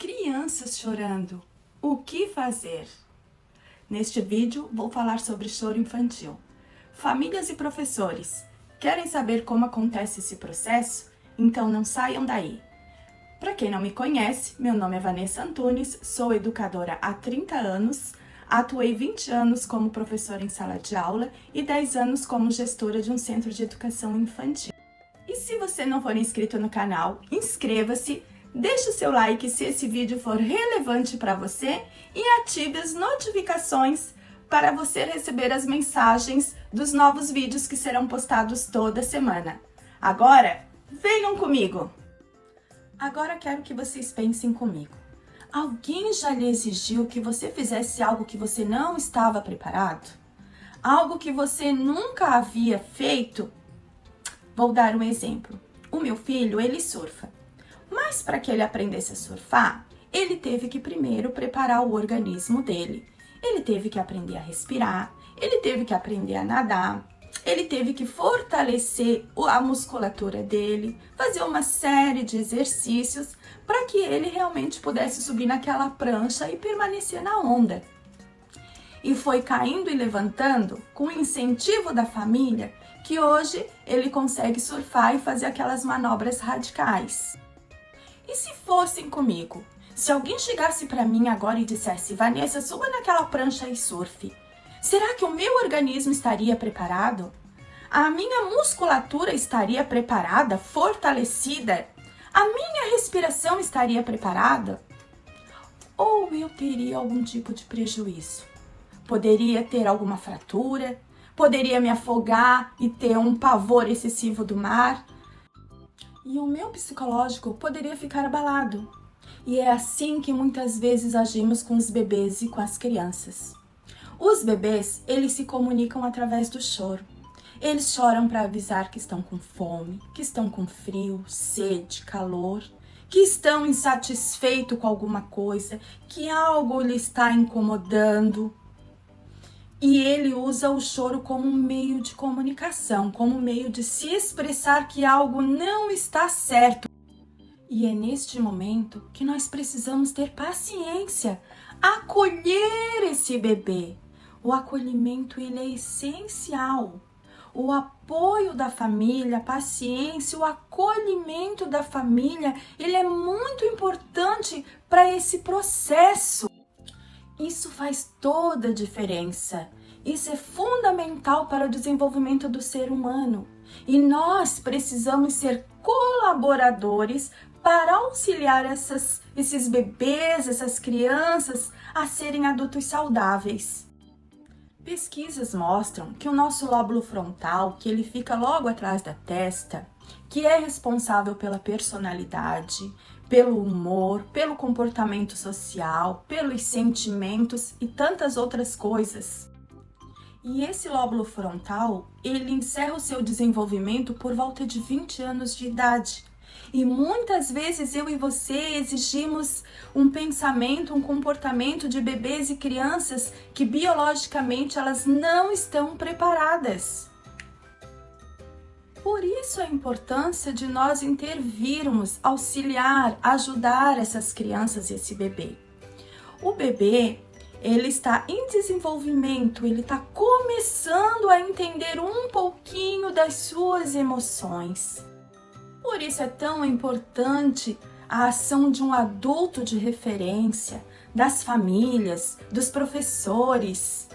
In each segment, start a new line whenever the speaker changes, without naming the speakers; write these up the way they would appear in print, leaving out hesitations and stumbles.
Crianças chorando. O que fazer? Neste vídeo vou falar sobre choro infantil. Famílias e professores, querem saber como acontece esse processo? Então não saiam daí. Para quem não me conhece, meu nome é Vanessa Antunes, sou educadora há 30 anos, atuei 20 anos como professora em sala de aula e 10 anos como gestora de um centro de educação infantil. E se você não for inscrito no canal, inscreva-se, deixe o seu like se esse vídeo for relevante para você e ative as notificações para você receber as mensagens dos novos vídeos que serão postados toda semana. Agora, venham comigo! Agora quero que vocês pensem comigo. Alguém já lhe exigiu que você fizesse algo que você não estava preparado? Algo que você nunca havia feito? Vou dar um exemplo. O meu filho, ele surfa. Mas para que ele aprendesse a surfar, ele teve que primeiro preparar o organismo dele. Ele teve que aprender a respirar, ele teve que aprender a nadar, ele teve que fortalecer a musculatura dele, fazer uma série de exercícios para que ele realmente pudesse subir naquela prancha e permanecer na onda. E foi caindo e levantando com o incentivo da família que hoje ele consegue surfar e fazer aquelas manobras radicais. E se fossem comigo? Se alguém chegasse para mim agora e dissesse: Vanessa, suba naquela prancha e surfe. Será que o meu organismo estaria preparado? A minha musculatura estaria preparada, fortalecida? A minha respiração estaria preparada? Ou eu teria algum tipo de prejuízo? Poderia ter alguma fratura? Poderia me afogar e ter um pavor excessivo do mar? E o meu psicológico poderia ficar abalado. E é assim que muitas vezes agimos com os bebês e com as crianças. Os bebês, eles se comunicam através do choro. Eles choram para avisar que estão com fome, que estão com frio, sede, calor, que estão insatisfeitos com alguma coisa, que algo lhe está incomodando. E ele usa o choro como um meio de comunicação, como um meio de se expressar que algo não está certo. E é neste momento que nós precisamos ter paciência, acolher esse bebê. O acolhimento, ele é essencial. O apoio da família, a paciência, o acolhimento da família, ele é muito importante para esse processo. Isso faz toda a diferença. Isso é fundamental para o desenvolvimento do ser humano. E nós precisamos ser colaboradores para auxiliar esses bebês, essas crianças a serem adultos saudáveis. Pesquisas mostram que o nosso lóbulo frontal, que ele fica logo atrás da testa, que é responsável pela personalidade, pelo humor, pelo comportamento social, pelos sentimentos e tantas outras coisas. E esse lóbulo frontal, ele encerra o seu desenvolvimento por volta de 20 anos de idade. E muitas vezes eu e você exigimos um pensamento, um comportamento de bebês e crianças que biologicamente elas não estão preparadas. Por isso a importância de nós intervirmos, auxiliar, ajudar essas crianças e esse bebê. O bebê, ele está em desenvolvimento, ele está começando a entender um pouquinho das suas emoções. Por isso é tão importante a ação de um adulto de referência, das famílias, dos professores.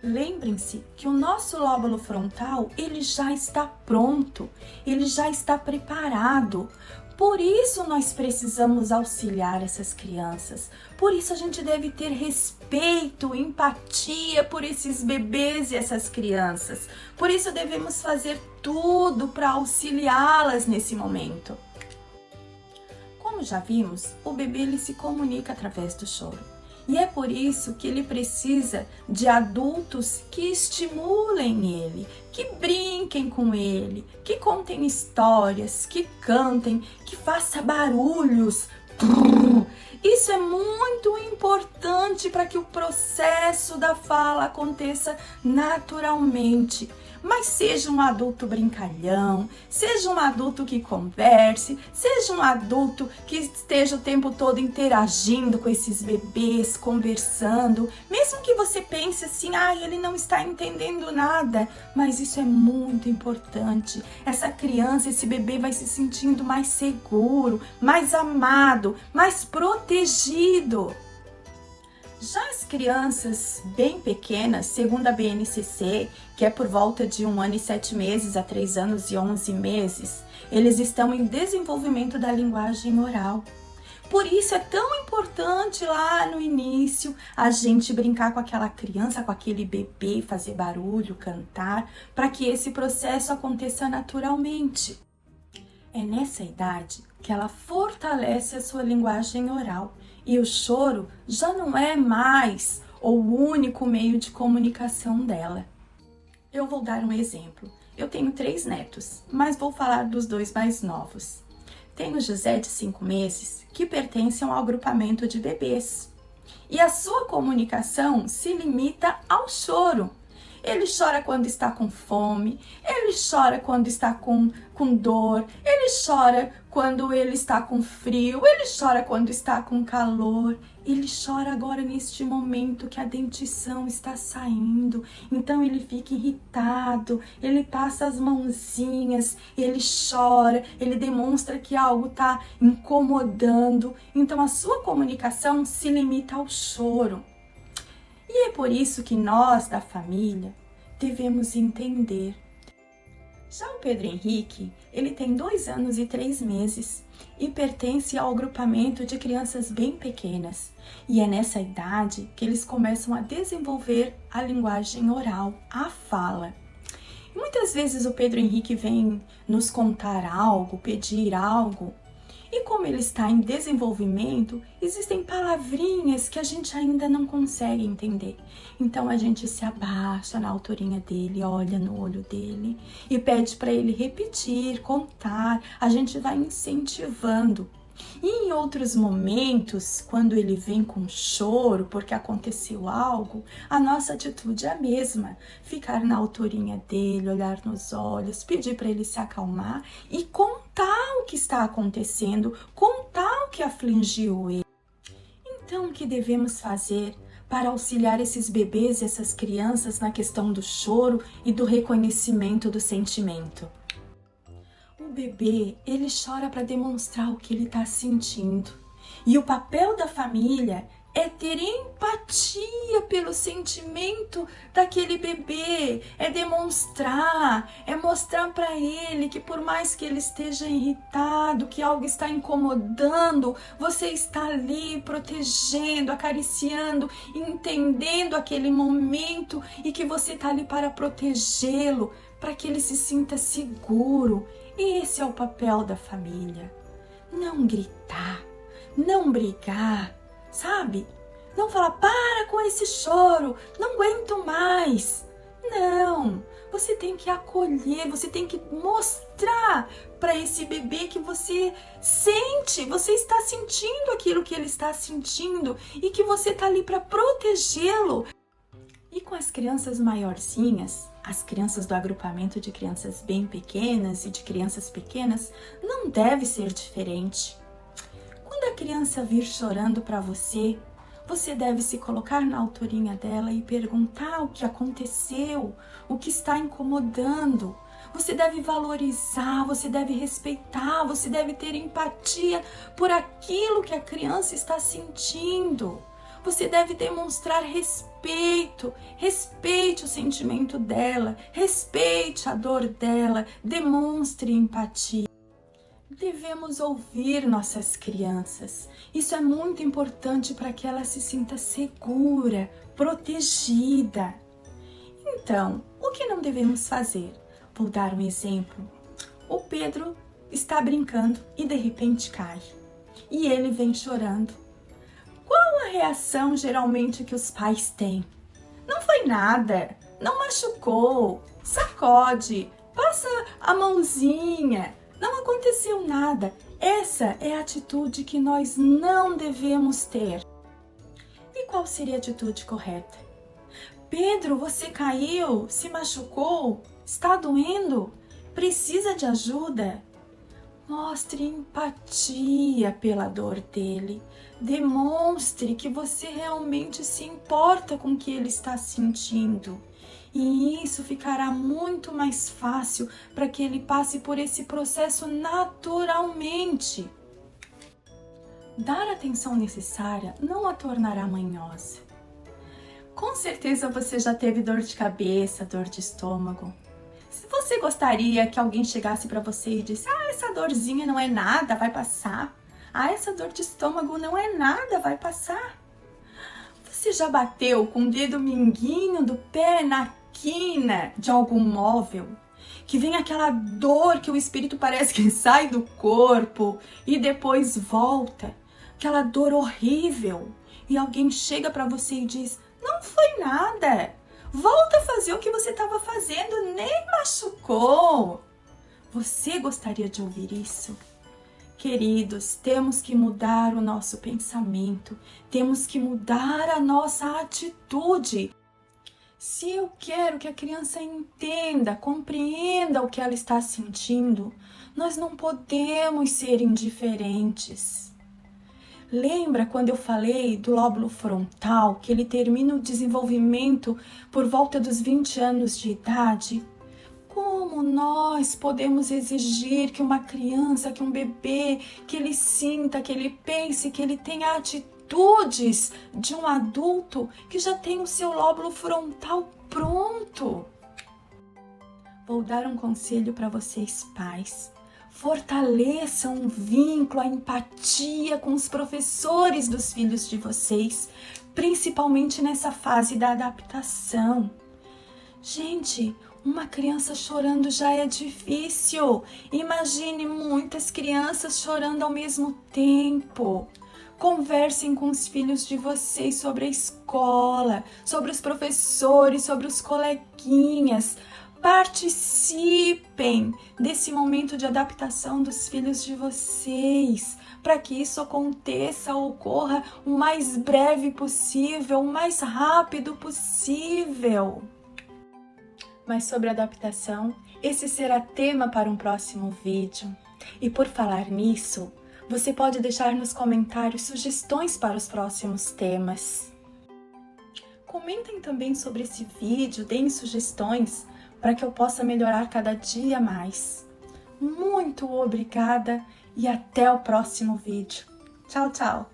Lembrem-se que o nosso lóbulo frontal, ele já está pronto, ele já está preparado. Por isso nós precisamos auxiliar essas crianças. Por isso a gente deve ter respeito, empatia por esses bebês e essas crianças. Por isso devemos fazer tudo para auxiliá-las nesse momento. Como já vimos, o bebê ele se comunica através do choro. E é por isso que ele precisa de adultos que estimulem ele, que brinquem com ele, que contem histórias, que cantem, que façam barulhos. Isso é muito importante para que o processo da fala aconteça naturalmente. mas seja um adulto brincalhão, seja um adulto que converse, seja um adulto que esteja o tempo todo interagindo com esses bebês, conversando, mesmo que você pense assim, ele não está entendendo nada, mas isso é muito importante. Essa criança, esse bebê vai se sentindo mais seguro, mais amado, mais protegido. Já as crianças bem pequenas, segundo a BNCC, que é por volta de 1 ano e 7 meses a 3 anos e 11 meses, eles estão em desenvolvimento da linguagem oral. Por isso é tão importante lá no início a gente brincar com aquela criança, com aquele bebê, fazer barulho, cantar, para que esse processo aconteça naturalmente. É nessa idade que ela fortalece a sua linguagem oral. E o choro já não é mais o único meio de comunicação dela. Eu vou dar um exemplo. Eu tenho 3 netos, mas vou falar dos 2 mais novos. Tenho José, de 5 meses, que pertence a um agrupamento de bebês. E a sua comunicação se limita ao choro. Ele chora quando está com fome, ele chora quando está com dor, ele chora quando ele está com frio, ele chora quando está com calor. Ele chora agora neste momento que a dentição está saindo, então ele fica irritado, ele passa as mãozinhas, ele chora, ele demonstra que algo está incomodando. Então a sua comunicação se limita ao choro. E é por isso que nós, da família, devemos entender. Já o Pedro Henrique, ele tem 2 anos e 3 meses e pertence ao agrupamento de crianças bem pequenas. E é nessa idade que eles começam a desenvolver a linguagem oral, a fala. E muitas vezes o Pedro Henrique vem nos contar algo, pedir algo, e como ele está em desenvolvimento, existem palavrinhas que a gente ainda não consegue entender. Então a gente se abaixa na alturinha dele, olha no olho dele e pede para ele repetir, contar. A gente vai incentivando. E em outros momentos, quando ele vem com choro porque aconteceu algo, a nossa atitude é a mesma. Ficar na alturinha dele, olhar nos olhos, pedir para ele se acalmar e contar o que está acontecendo, contar o que afligiu ele. Então, o que devemos fazer para auxiliar esses bebês e essas crianças na questão do choro e do reconhecimento do sentimento? O bebê, ele chora para demonstrar o que ele está sentindo. E o papel da família é ter empatia pelo sentimento daquele bebê, é demonstrar, é mostrar para ele que por mais que ele esteja irritado, que algo está incomodando, você está ali protegendo, acariciando, entendendo aquele momento e que você está ali para protegê-lo, para que ele se sinta seguro. Esse é o papel da família. Não gritar, não brigar, sabe? Não falar, para com esse choro, não aguento mais. Não, você tem que acolher, você tem que mostrar para esse bebê que você sente, você está sentindo aquilo que ele está sentindo e que você está ali para protegê-lo. E com as crianças maiorzinhas, as crianças do agrupamento de crianças bem pequenas e de crianças pequenas, não deve ser diferente. Quando a criança vir chorando para você, você deve se colocar na alturinha dela e perguntar o que aconteceu, o que está incomodando. Você deve valorizar, você deve respeitar, você deve ter empatia por aquilo que a criança está sentindo. Você deve demonstrar respeito, respeite o sentimento dela, respeite a dor dela, demonstre empatia. Devemos ouvir nossas crianças. Isso é muito importante para que ela se sinta segura, protegida. Então, o que não devemos fazer? Vou dar um exemplo. O Pedro está brincando e de repente cai. E ele vem chorando. Qual a reação geralmente que os pais têm? Não foi nada, não machucou, sacode, passa a mãozinha, não aconteceu nada. Essa é a atitude que nós não devemos ter. E qual seria a atitude correta? Pedro, você caiu, se machucou? Está doendo? Precisa de ajuda? Mostre empatia pela dor dele. Demonstre que você realmente se importa com o que ele está sentindo. E isso ficará muito mais fácil para que ele passe por esse processo naturalmente. Dar a atenção necessária não a tornará manhosa. Com certeza você já teve dor de cabeça, dor de estômago. Se você gostaria que alguém chegasse para você e disse: essa dorzinha não é nada, vai passar. Essa dor de estômago não é nada, vai passar. Você já bateu com o dedo mindinho do pé na quina de algum móvel? Que vem aquela dor que o espírito parece que sai do corpo e depois volta. Aquela dor horrível. E alguém chega para você e diz: não foi nada. Volta a fazer o que você estava fazendo, nem machucou. Você gostaria de ouvir isso? Queridos, temos que mudar o nosso pensamento, temos que mudar a nossa atitude. Se eu quero que a criança entenda, compreenda o que ela está sentindo, nós não podemos ser indiferentes. Lembra quando eu falei do lóbulo frontal, que ele termina o desenvolvimento por volta dos 20 anos de idade? Como nós podemos exigir que uma criança, que um bebê, que ele sinta, que ele pense, que ele tenha atitudes de um adulto que já tem o seu lóbulo frontal pronto? Vou dar um conselho para vocês, pais. Fortaleçam o vínculo, a empatia com os professores dos filhos de vocês, principalmente nessa fase da adaptação. Gente, uma criança chorando já é difícil. Imagine muitas crianças chorando ao mesmo tempo. Conversem com os filhos de vocês sobre a escola, sobre os professores, sobre os coleguinhas. Participem desse momento de adaptação dos filhos de vocês, para que isso aconteça, ocorra o mais breve possível, o mais rápido possível. Mas sobre adaptação, esse será tema para um próximo vídeo. E por falar nisso, você pode deixar nos comentários sugestões para os próximos temas. Comentem também sobre esse vídeo, deem sugestões para que eu possa melhorar cada dia mais. Muito obrigada e até o próximo vídeo. Tchau, tchau!